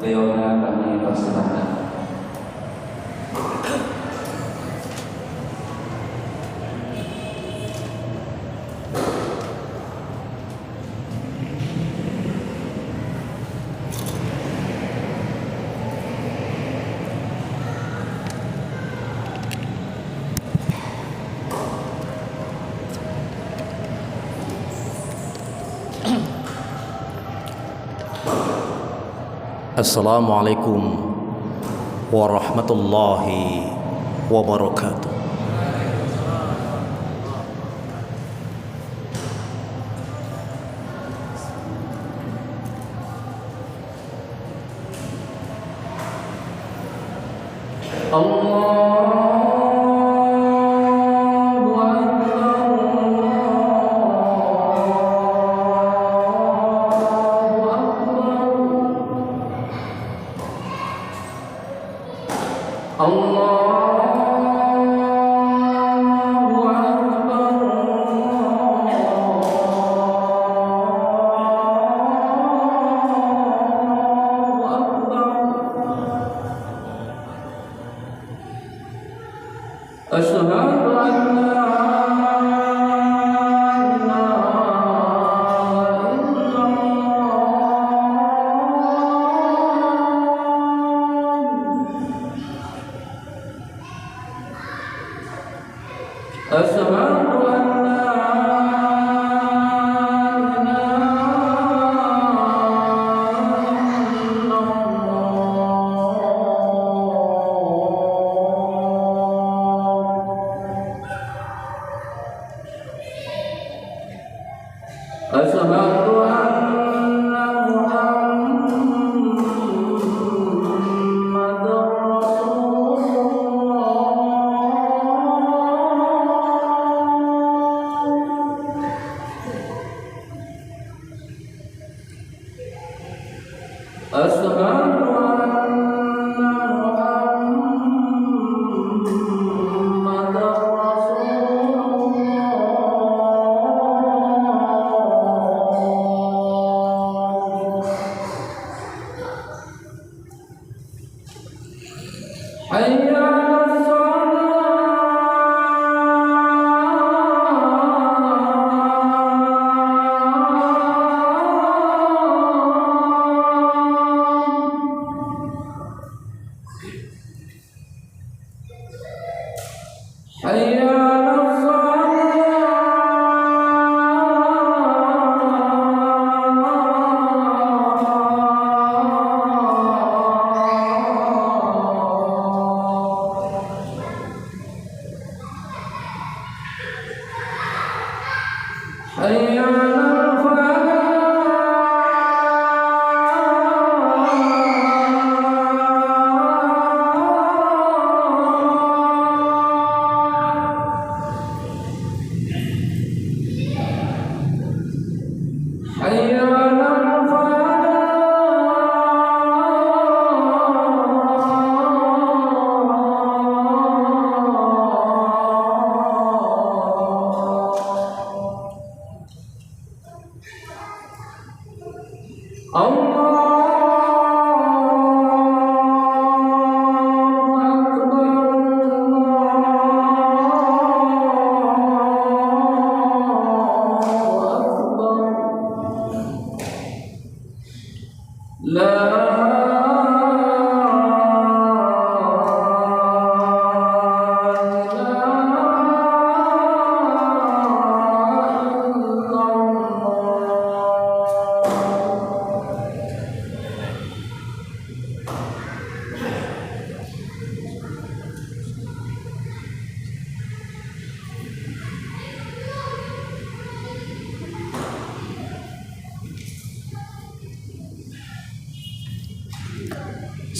beliaunya kami persilahkan. Assalamualaikum warahmatullahi wabarakatuh.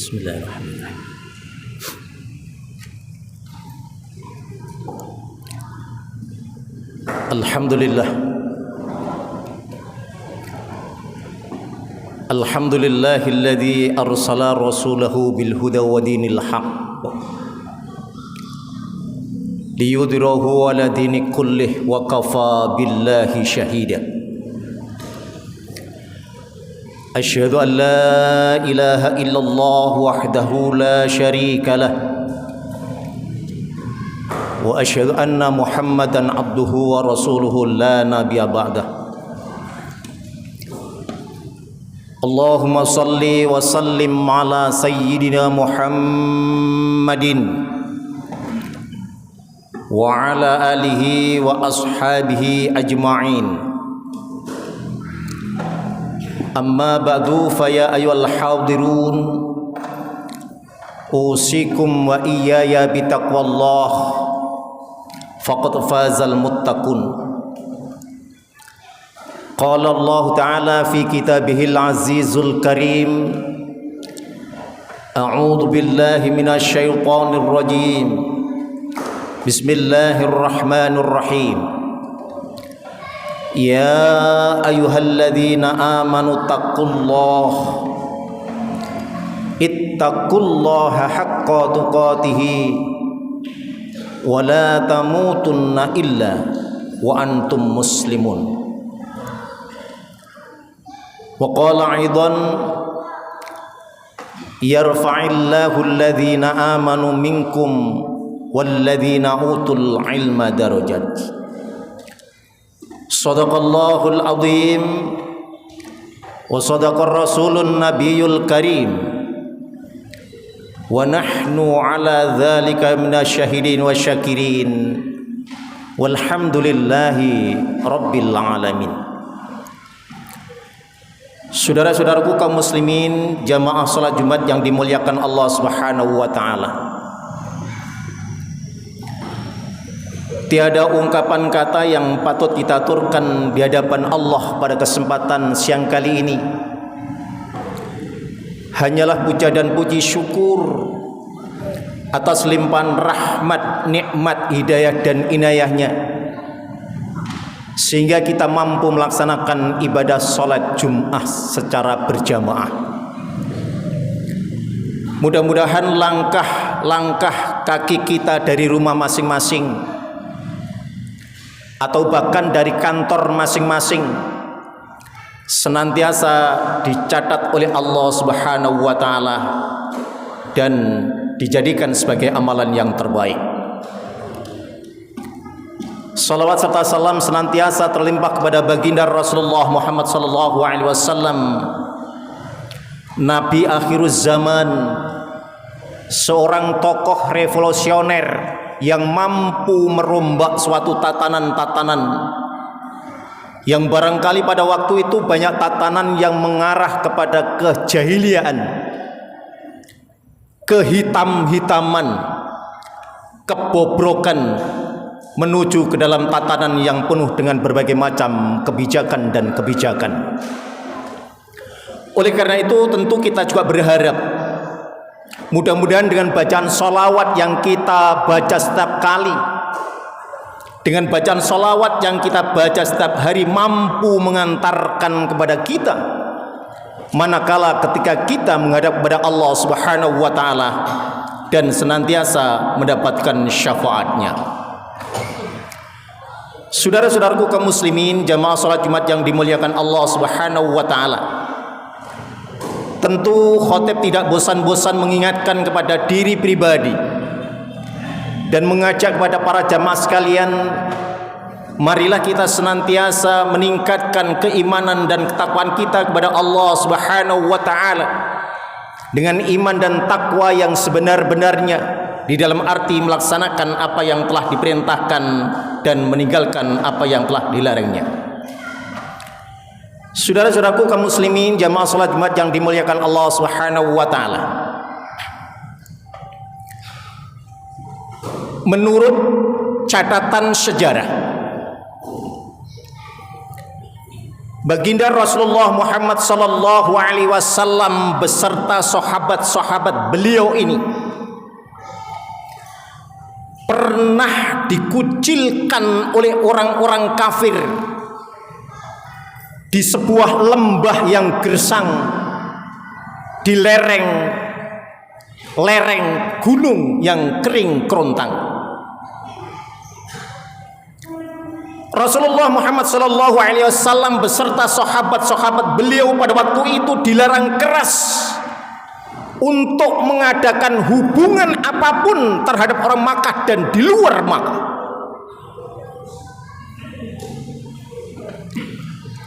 Bismillahirrahmanirrahim. Alhamdulillah. Alhamdulillahilladzi arsala rasulahu bil huda wa dinil haqq liyudhirahu ala dini kullih wa kafa billahi shahida. أشهد أن لا إله إلا الله وحده لا شريك له وأشهد أن محمدا عبده ورسوله لا نبي بعده اللهم صل وسلم على سيدنا محمد وعلى آله وأصحابه أجمعين أما بعد فيا أيها الحاضرون أوصيكم وإياي بتقوى الله فقد فاز المتقون قال الله تعالى في كتابه العزيز الكريم أعوذ بالله من الشيطان الرجيم بسم الله الرحمن الرحيم يا أيها الذين آمنوا اتقوا الله حق تقاته ولا تموتن إلا وأنتم مسلمون وقال أيضا يرفع الله الذين آمنوا منكم والذين أوتوا العلم درجات صدق الله العظيم وصدق الرسول النبي الكريم ونحن على ذلك من الشاهدين والشاكرين والحمد لله رب العالمين. Saudara-saudaraku kaum muslimin, jamaah salat Jumat yang dimuliakan Allah Subhanahu wa taala. Tiada ungkapan kata yang patut kita aturkan di hadapan Allah pada kesempatan siang kali ini. Hanyalah puja dan puji syukur atas limpahan rahmat, nikmat, hidayah dan inayahnya, sehingga kita mampu melaksanakan ibadah salat Jumat secara berjamaah. Mudah-mudahan langkah-langkah kaki kita dari rumah masing-masing atau bahkan dari kantor masing-masing senantiasa dicatat oleh Allah Subhanahu wa taala dan dijadikan sebagai amalan yang terbaik. Salawat serta salam senantiasa terlimpah kepada baginda Rasulullah Muhammad sallallahu alaihi wasallam, Nabi akhiruz zaman, seorang tokoh revolusioner yang mampu merombak suatu tatanan-tatanan yang barangkali pada waktu itu banyak tatanan yang mengarah kepada kejahiliaan, kehitam-hitaman, kebobrokan, menuju ke dalam tatanan yang penuh dengan berbagai macam kebijakan dan kebijakan. Oleh karena itu tentu kita juga berharap mudah-mudahan dengan bacaan sholawat yang kita baca setiap kali, dengan bacaan sholawat yang kita baca setiap hari, mampu mengantarkan kepada kita manakala ketika kita menghadap kepada Allah Subhanahu wa taala dan senantiasa mendapatkan syafaatnya. Saudara-saudaraku kaum muslimin, jamaah salat Jumat yang dimuliakan Allah Subhanahu wa taala, tentu khotib tidak bosan-bosan mengingatkan kepada diri pribadi dan mengajak kepada para jamaah sekalian, marilah kita senantiasa meningkatkan keimanan dan ketakwaan kita kepada Allah Subhanahu wa taala dengan iman dan takwa yang sebenar-benarnya, di dalam arti melaksanakan apa yang telah diperintahkan dan meninggalkan apa yang telah dilarangnya. Saudara-saudaraku kaum muslimin, jamaah salat Jumat yang dimuliakan Allah Subhanahu wa taala, menurut catatan sejarah, baginda Rasulullah Muhammad sallallahu alaihi wasallam beserta sahabat-sahabat beliau ini pernah dikucilkan oleh orang-orang kafir di sebuah lembah yang gersang, di lereng gunung yang kering kerontang. Rasulullah Muhammad sallallahu alaihi wasallam beserta sahabat-sahabat beliau pada waktu itu dilarang keras untuk mengadakan hubungan apapun terhadap orang Makkah dan di luar Makkah.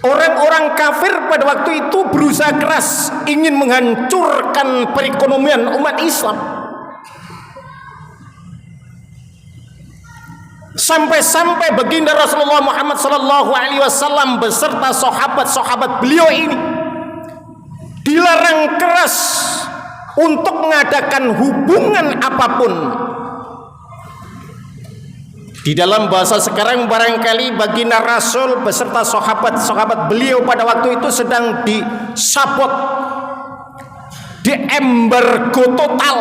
Orang-orang kafir pada waktu itu berusaha keras ingin menghancurkan perekonomian umat Islam. Sampai-sampai baginda Rasulullah Muhammad sallallahu alaihi wasallam beserta sahabat-sahabat beliau ini dilarang keras untuk mengadakan hubungan apapun. Di dalam bahasa sekarang barangkali baginda Rasul beserta sahabat-sahabat beliau pada waktu itu sedang disabot, diembargo total.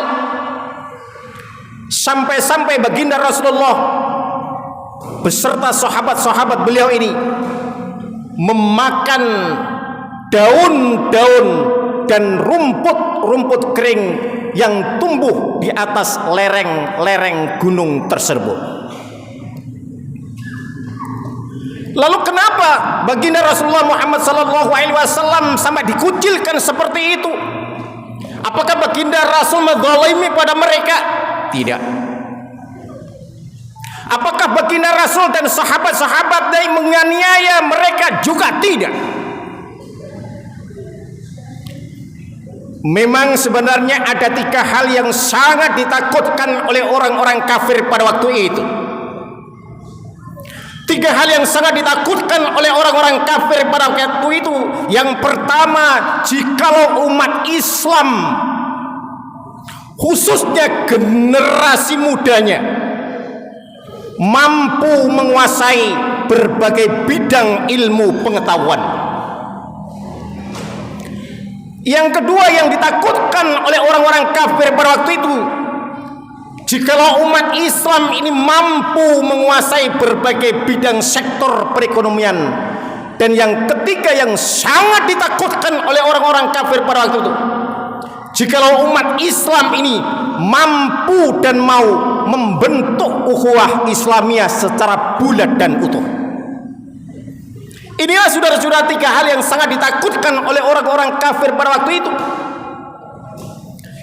Sampai-sampai baginda Rasulullah beserta sahabat-sahabat beliau ini memakan daun-daun dan rumput-rumput kering yang tumbuh di atas lereng-lereng gunung tersebut. Lalu kenapa baginda Rasulullah Muhammad sallallahu alaihi wasallam sampai dikucilkan seperti itu? Apakah baginda Rasul menzalimi pada mereka? Tidak. Apakah baginda Rasul dan sahabat-sahabat yang menganiaya mereka? Juga tidak. Memang sebenarnya ada 3 hal yang sangat ditakutkan oleh orang-orang kafir pada waktu itu. 3 hal yang sangat ditakutkan oleh orang-orang kafir pada waktu itu. Yang pertama, jikalau umat Islam, khususnya generasi mudanya, mampu menguasai berbagai bidang ilmu pengetahuan. Yang kedua yang ditakutkan oleh orang-orang kafir pada waktu itu, jikalau umat Islam ini mampu menguasai berbagai bidang sektor perekonomian. Dan yang ketiga yang sangat ditakutkan oleh orang-orang kafir pada waktu itu, jikalau umat Islam ini mampu dan mau membentuk ukhuwah Islamiyah secara bulat dan utuh. Inilah saudara-saudara 3 hal yang sangat ditakutkan oleh orang-orang kafir pada waktu itu.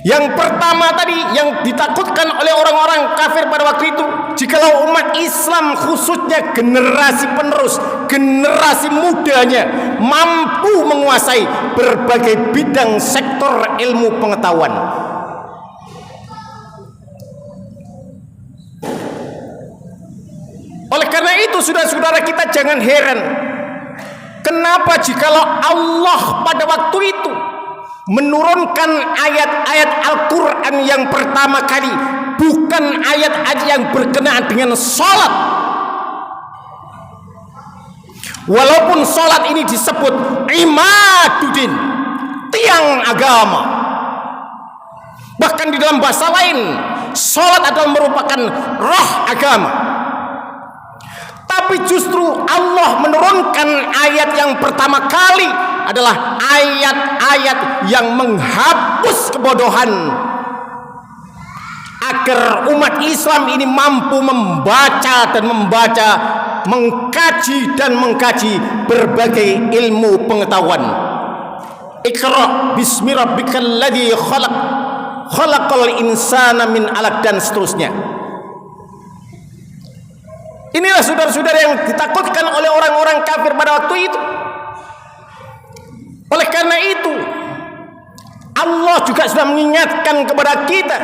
Yang pertama tadi yang ditakutkan oleh orang-orang kafir pada waktu itu, jikalau umat Islam khususnya generasi penerus, generasi mudanya mampu menguasai berbagai bidang sektor ilmu pengetahuan. Oleh karena itu saudara-saudara kita jangan heran kenapa jikalau Allah pada waktu itu menurunkan ayat-ayat Al-Quran yang pertama kali bukan ayat-ayat yang berkenaan dengan sholat. Walaupun sholat ini disebut imaduddin, tiang agama, bahkan di dalam bahasa lain sholat adalah merupakan roh agama. Tapi justru Allah menurunkan ayat yang pertama kali adalah ayat-ayat yang menghapus kebodohan, agar umat Islam ini mampu membaca, mengkaji dan mengkaji berbagai ilmu pengetahuan. Iqra bismi rabbikal ladzi khalaq, khalaqal insana min 'alaq, dan seterusnya. Inilah saudara-saudara yang ditakutkan oleh orang-orang kafir pada waktu itu. Oleh karena itu Allah juga sudah mengingatkan kepada kita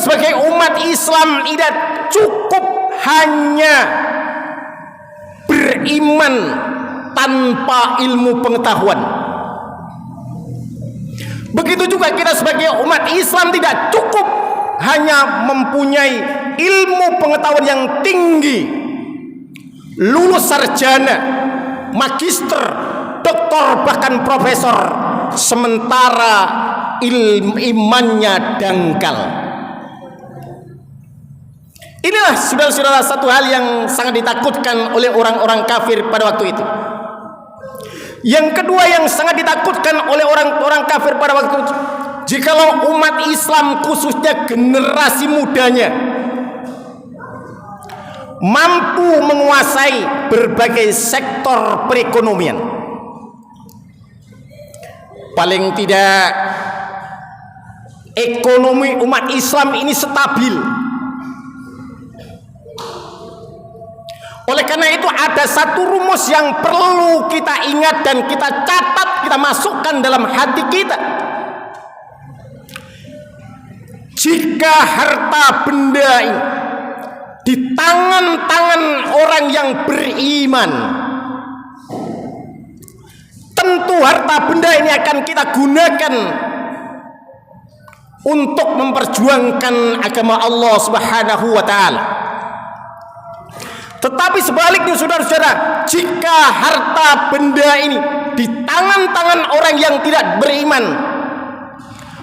sebagai umat Islam tidak cukup hanya beriman tanpa ilmu pengetahuan. Begitu juga kita sebagai umat Islam tidak cukup hanya mempunyai ilmu pengetahuan yang tinggi, lulus sarjana, magister, doktor, bahkan profesor, sementara imannya dangkal. Inilah saudara-saudara satu hal yang sangat ditakutkan oleh orang-orang kafir pada waktu itu. Yang kedua yang sangat ditakutkan oleh orang-orang kafir pada waktu itu, jikalau umat Islam khususnya generasi mudanya mampu menguasai berbagai sektor perekonomian. Paling tidak ekonomi umat Islam ini stabil. Oleh karena itu ada satu rumus yang perlu kita ingat dan kita catat, kita masukkan dalam hati kita. Jika harta benda ini di tangan-tangan orang yang beriman, tentu harta benda ini akan kita gunakan untuk memperjuangkan agama Allah Subhanahu wa taala. Tetapi sebaliknya saudara-saudara, jika harta benda ini di tangan-tangan orang yang tidak beriman,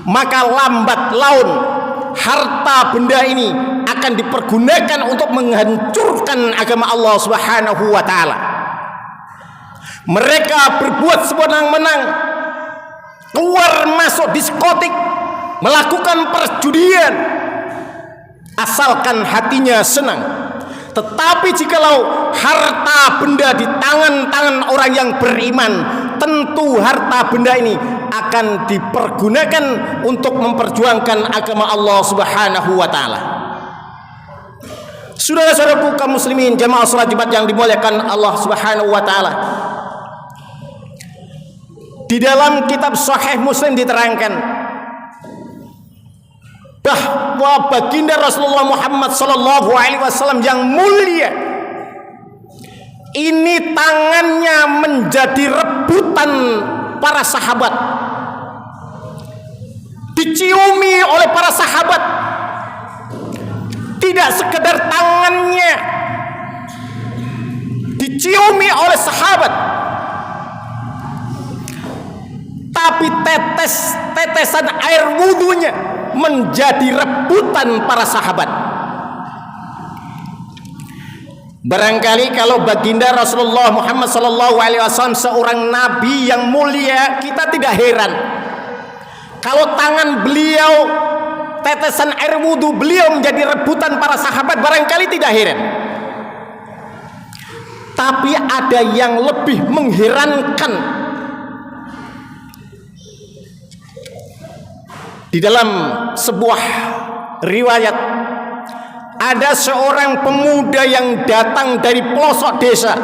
maka lambat laun harta benda ini akan dipergunakan untuk menghancurkan agama Allah Subhanahu wa taala. Mereka berbuat sewenang-wenang, keluar masuk diskotik, melakukan perjudian, asalkan hatinya senang. Tetapi jikalau harta benda di tangan-tangan orang yang beriman, tentu harta benda ini akan dipergunakan untuk memperjuangkan agama Allah Subhanahu wa taala. Saudara-saudaraku kaum muslimin jamaah salat Jumat yang dimuliakan Allah Subhanahu wa taala. Di dalam kitab Sahih Muslim diterangkan bahwa baginda Rasulullah Muhammad sallallahu alaihi wasallam yang mulia ini tangannya menjadi rebutan para sahabat, diciumi oleh para sahabat. Tidak sekedar tangannya diciumi oleh sahabat, tapi tetesan air wudunya menjadi rebutan para sahabat. Barangkali kalau baginda Rasulullah Muhammad SAW seorang nabi yang mulia, kita tidak heran kalau tangan beliau, tetesan air wudhu beliau menjadi rebutan para sahabat. Barangkali tidak heran. Tapi ada yang lebih mengherankan. Di dalam sebuah riwayat, ada seorang pemuda yang datang dari pelosok desa.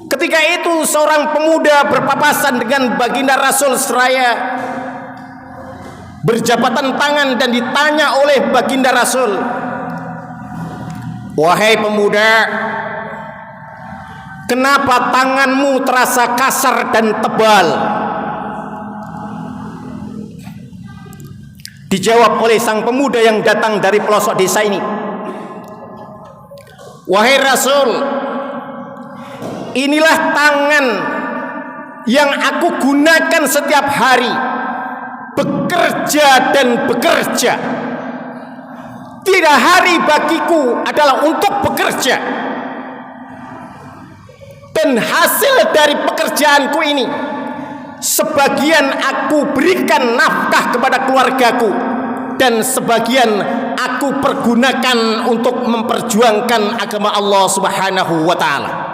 Ketika itu seorang pemuda berpapasan dengan baginda Rasul seraya berjabatan tangan dan ditanya oleh baginda Rasul, "Wahai pemuda, kenapa tanganmu terasa kasar dan tebal?" Dijawab oleh sang pemuda yang datang dari pelosok desa ini, "Wahai Rasul, inilah tangan yang aku gunakan setiap hari, bekerja dan bekerja. Tidak hari bagiku adalah untuk bekerja. Dan hasil dari pekerjaanku ini, sebagian aku berikan nafkah kepada keluargaku, dan sebagian aku pergunakan untuk memperjuangkan agama Allah Subhanahu wa taala."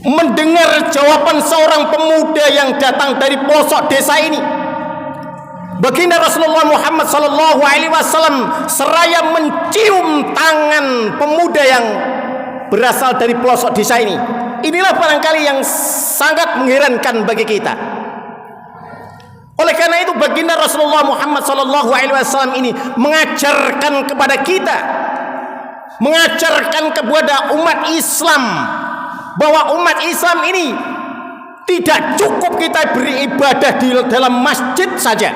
Mendengar jawaban seorang pemuda yang datang dari pelosok desa ini, baginda Rasulullah Muhammad SAW seraya mencium tangan pemuda yang berasal dari pelosok desa ini. Inilah barangkali yang sangat mengherankan bagi kita. Oleh karena itu baginda Rasulullah Muhammad SAW ini mengajarkan kepada kita, mengajarkan kepada umat Islam, bahwa umat Islam ini tidak cukup kita beribadah di dalam masjid saja.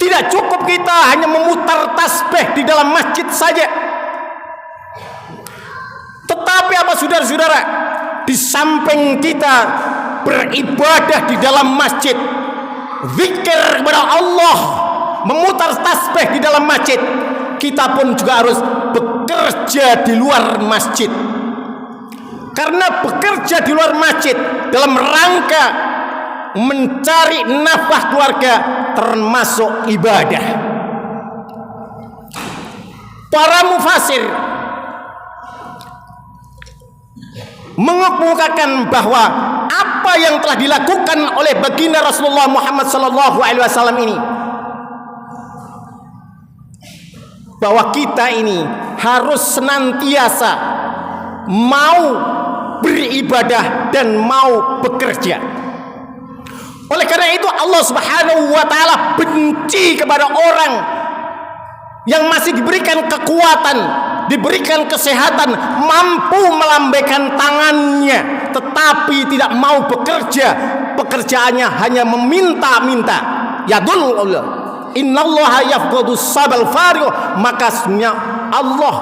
Tidak cukup kita hanya memutar tasbih di dalam masjid saja. Tetapi apa saudara-saudara, di samping kita beribadah di dalam masjid, zikir kepada Allah, memutar tasbih di dalam masjid, kita pun juga harus bekerja di luar masjid. Karena bekerja di luar masjid dalam rangka mencari nafkah keluarga termasuk ibadah. para mufasir mengemukakan bahwa apa yang telah dilakukan oleh baginda Rasulullah Muhammad sallallahu alaihi wasallam ini, bahwa kita ini harus senantiasa mau beribadah dan mau bekerja. Oleh karena itu Allah Subhanahu wa taala benci kepada orang yang masih diberikan kekuatan, diberikan kesehatan, mampu melambaikan tangannya, tetapi tidak mau bekerja. Pekerjaannya hanya meminta-minta. Yadullah, innallaha yafqadu sabal fariq. Maka Allah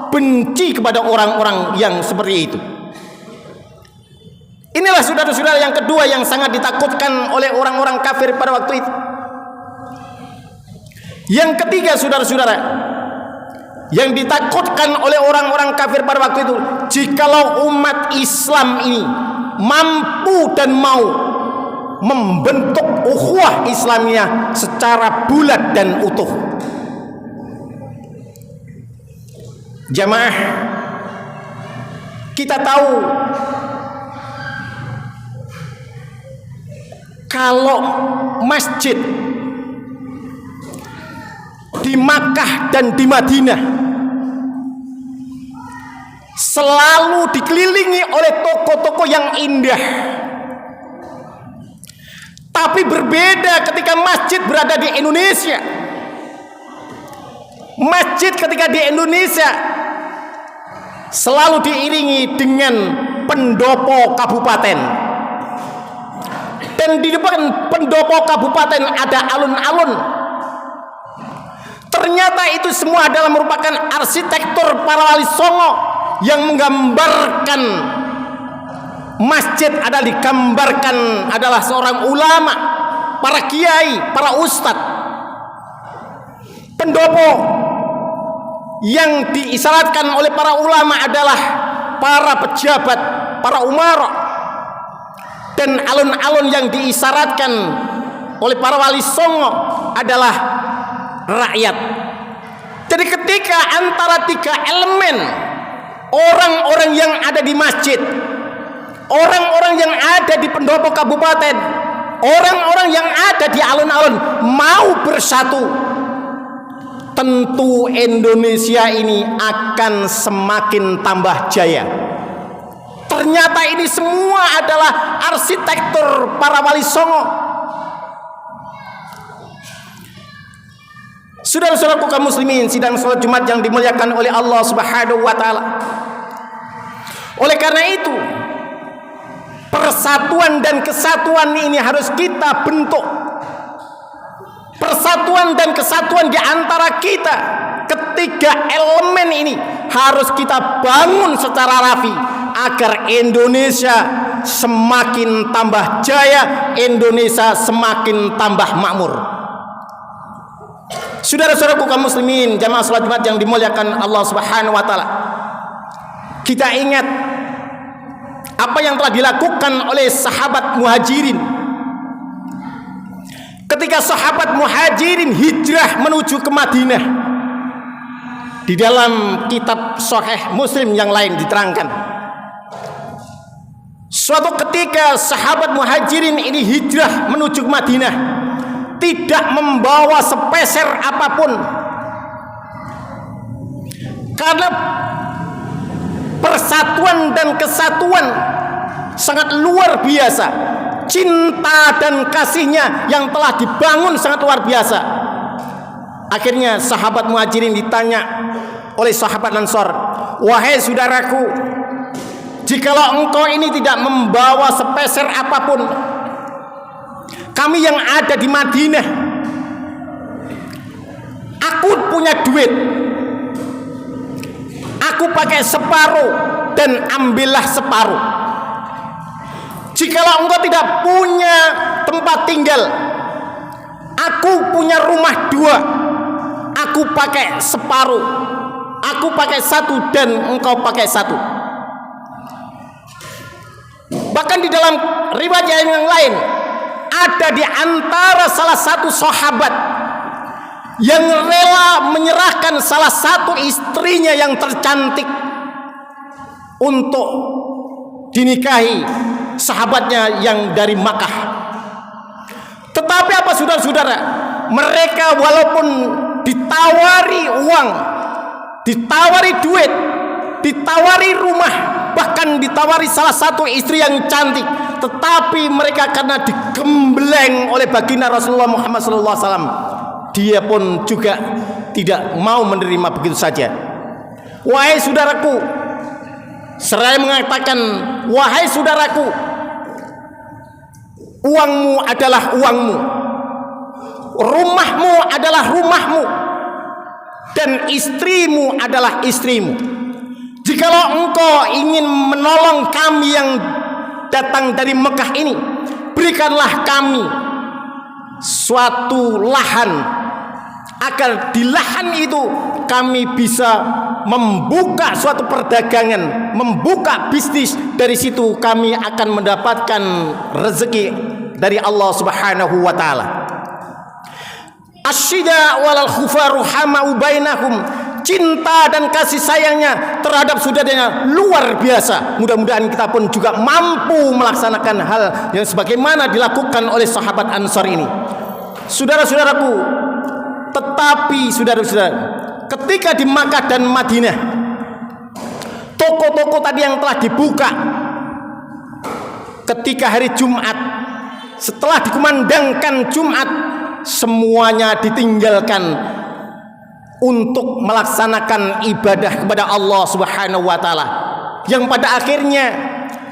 benci kepada orang-orang yang seperti itu. Inilah saudara-saudara yang kedua yang sangat ditakutkan oleh orang-orang kafir pada waktu itu. Yang ketiga, saudara-saudara, yang ditakutkan oleh orang-orang kafir pada waktu itu, jikalau umat Islam ini mampu dan mau membentuk ukhuwah Islamiyah secara bulat dan utuh. Jamaah, kita tahu kalau masjid di Makkah dan di Madinah selalu dikelilingi oleh toko-toko yang indah, tapi berbeda ketika masjid berada di Indonesia. Masjid ketika di Indonesia selalu diiringi dengan pendopo kabupaten, dan di depan pendopo kabupaten ada alun-alun. Ternyata itu semua adalah merupakan arsitektur para wali songo yang menggambarkan masjid adalah digambarkan adalah seorang ulama, para kiai, para ustadz. Pendopo yang diisyaratkan oleh para ulama adalah para pejabat, para umara, dan alun-alun yang diisyaratkan oleh para wali songo adalah rakyat. Jadi ketika antara tiga elemen, orang-orang yang ada di masjid, orang-orang yang ada di pendopo kabupaten, orang-orang yang ada di alun-alun mau bersatu, tentu Indonesia ini akan semakin tambah jaya. Ternyata ini semua adalah arsitektur para wali songo. Saudara-saudaraku kaum muslimin sidang salat Jumat yang dimuliakan oleh Allah Subhanahu wa taala. Oleh karena itu, persatuan dan kesatuan ini harus kita bentuk. Persatuan dan kesatuan di antara kita, ketiga elemen ini harus kita bangun secara rapi agar Indonesia semakin tambah jaya, Indonesia semakin tambah makmur. Saudara-saudaraku kaum muslimin jamaah salat Jumat yang dimuliakan Allah Subhanahu wa taala, kita ingat apa yang telah dilakukan oleh sahabat Muhajirin ketika sahabat Muhajirin hijrah menuju ke Madinah. Di dalam kitab Sahih Muslim yang lain diterangkan, suatu ketika sahabat Muhajirin ini hijrah menuju ke Madinah, tidak membawa sepeser apapun, karena persatuan dan kesatuan sangat luar biasa. Cinta dan kasihnya yang telah dibangun sangat luar biasa. Akhirnya sahabat Muhajirin ditanya oleh sahabat Ansor, wahai saudaraku, jikalau engkau ini tidak membawa sepeser apapun, kami yang ada di Madinah, aku punya duit, aku pakai separuh dan ambillah separuh. Jikalau engkau tidak punya tempat tinggal, aku punya rumah dua, aku pakai separuh, aku pakai satu dan engkau pakai satu. Bahkan di dalam riwayat yang lain, ada di antara salah satu sahabat yang rela menyerahkan salah satu istrinya yang tercantik untuk dinikahi sahabatnya yang dari Makkah. Tetapi apa saudara-saudara, mereka walaupun ditawari uang, ditawari duit, ditawari rumah, bahkan ditawari salah satu istri yang cantik, tetapi mereka karena digembleng oleh baginda Rasulullah Muhammad SAW, dia pun juga tidak mau menerima begitu saja. Wahai saudaraku, seraya mengatakan, wahai saudaraku, uangmu adalah uangmu, rumahmu adalah rumahmu, dan istrimu adalah istrimu. Jikalau engkau ingin menolong kami yang datang dari Mekah ini, berikanlah kami suatu lahan, agar di lahan itu kami bisa membuka suatu perdagangan, membuka bisnis. Dari situ kami akan mendapatkan rezeki dari Allah Subhanahu wa taala. Asyida walal khufaru hamau bainahum, cinta dan kasih sayangnya terhadap saudaranya luar biasa. Mudah-mudahan kita pun juga mampu melaksanakan hal yang sebagaimana dilakukan oleh sahabat Ansar ini. Saudara-saudaraku, tetapi saudara-saudara, ketika di Makkah dan Madinah, toko-toko tadi yang telah dibuka ketika hari Jumat, setelah dikumandangkan Jumat, semuanya ditinggalkan untuk melaksanakan ibadah kepada Allah Subhanahu wa taala, yang pada akhirnya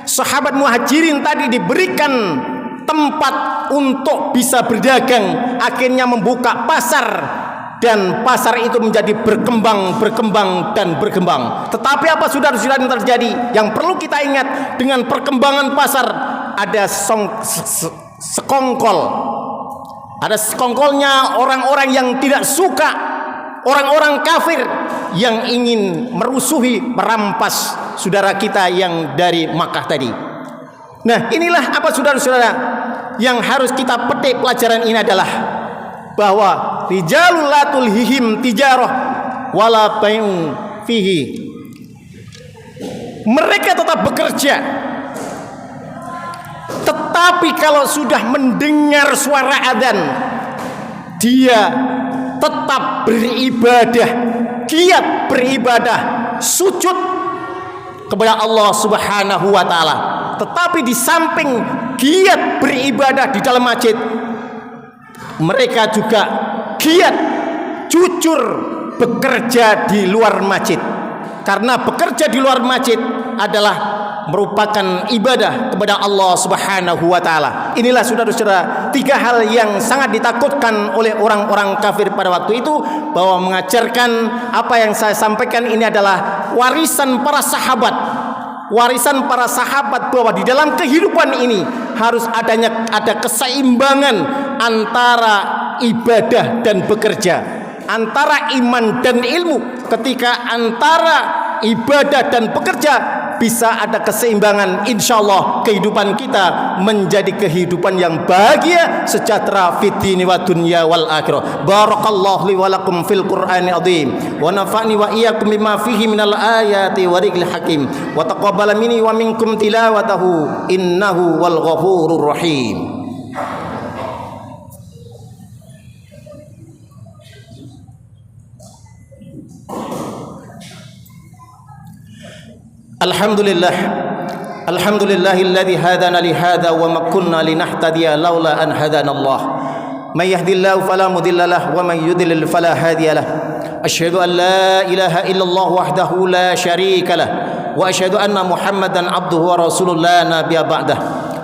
sahabat Muhajirin tadi diberikan tempat untuk bisa berdagang, akhirnya membuka pasar, dan pasar itu menjadi berkembang dan berkembang. Tetapi apa saudara-saudara yang terjadi? Yang perlu kita ingat, dengan perkembangan pasar ada sekongkol, ada sekongkolnya orang-orang yang tidak suka, orang-orang kafir yang ingin merusuhi, merampas saudara kita yang dari Makkah tadi. Nah, inilah apa saudara-saudara yang harus kita petik pelajaran ini adalah bahwa rijalul la tulhihim tijarah wala bai'un fihi. Mereka tetap bekerja, tetapi kalau sudah mendengar suara adzan, dia tetap beribadah, giat beribadah, sujud kepada Allah Subhanahu wa taala. Tetapi di samping giat beribadah di dalam masjid, mereka juga giat, jujur bekerja di luar masjid. Karena bekerja di luar masjid adalah merupakan ibadah kepada Allah Subhanahu wa taala. Inilah saudara-saudara, tiga hal yang sangat ditakutkan oleh orang-orang kafir pada waktu itu, bahwa mengajarkan apa yang saya sampaikan ini adalah warisan para sahabat. Warisan para sahabat bahwa di dalam kehidupan ini harus ada keseimbangan antara ibadah dan bekerja, antara iman dan ilmu. Ketika antara ibadah dan bekerja bisa ada keseimbangan, insyaallah kehidupan kita menjadi kehidupan yang bahagia, sejahtera fid dini wa dunya wal akhirah. Barakallahu li wa lakum fil Qur'anil azim wa nafa'ni wa iyyakum bima fihi minal ayati wa dhikril hakim wa taqabbala minni wa minkum tilawatahu innahu wal ghafurur rahim. Alhamdulillah, alhamdulillahilladzi hadana li hadza wa ma kunna linahtadiya laula an hadanallah. May yahdihillahu fala mudhillalah wa may yudlil fala hadiyalah. Asyhadu an la ilaha illallah wahdahu la syarika lah wa asyhadu anna Muhammadan abduhu wa rasuluhu la nabiyya ba'dah.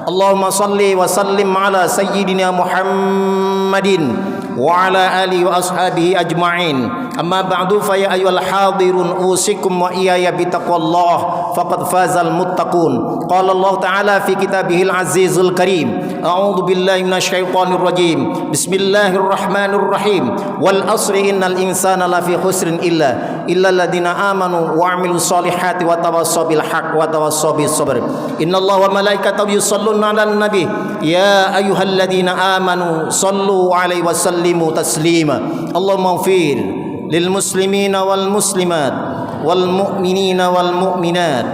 Allahumma salli wa sallim ala sayyidina Muhammadin wa ala alihi wa ashabihi ajma'in. Amma ba'du, fa ya ayyuhal hadirun usikum wa iyaya bitaqwallah faqad fazal muttaqun. Qala Allah ta'ala fi kitabihil azizul karim, a'udzu billahi minasyaitonir rajim. Bismillahirrahmanirrahim. Wal asri innal insana lafi khusrin illa illal ladzina amanu wa 'amilus solihati wa tawassaw bil haqq wa tawassaw bis sabr. Innallaha wa malaikatahu yusholluna 'alan nabi ya ayyuhalladzina amanu shallu 'alaihi wa sallimu taslima. Allahumma ighfir lil muslimina wal muslimat wal mu'minina wal mu'minat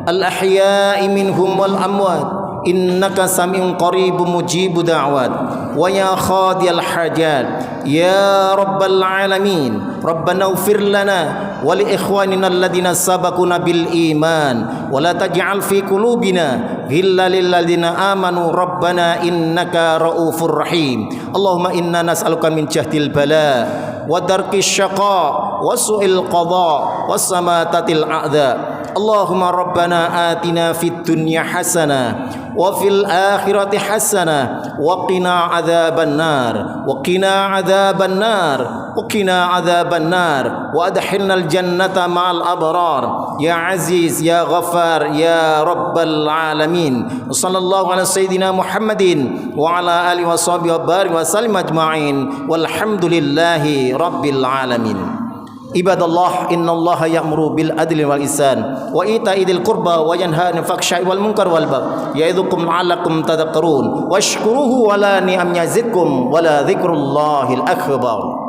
al ahya'i minhum wal amwat innaka sami'un qaribun mujibu da'wat wa ya khadiyal hajat ya rabbal alamin rabbana ighfir lana wa li ikhwanina alladhina sabaquna bil iman wa la taj'al fi qulubina ghillan lil ladzina amanu rabbana innaka raufur rahim. Allahumma inna nas'aluka min jahdil bala wa darkis syaqa wa su'il qada wa samatatil a'dha. Allahumma rabbana atina fid dunya hasanah wa fil akhirati hasanah wa qina adzaban nar wa qina adzaban nar wa qina adzaban nar wa adkhilnal jannata ma'al abrar ya aziz ya ghafar ya rabbal alamin. Sallallahu ala sayyidina Muhammadin wa ala alihi wa sahbihi wa barik wa sallim ajma'in walhamdulillahi rabbil alamin. Ibadallah, innallaha ya'muru bil adli wal ihsan wa ita'i dzil qurba wa yanha 'anil fahsya'i wal munkar wal baghi ya'idzukum la'allakum tadhakkarun washkuruhu wa la ni'am yazidkum wa la dzikrullahil akbar.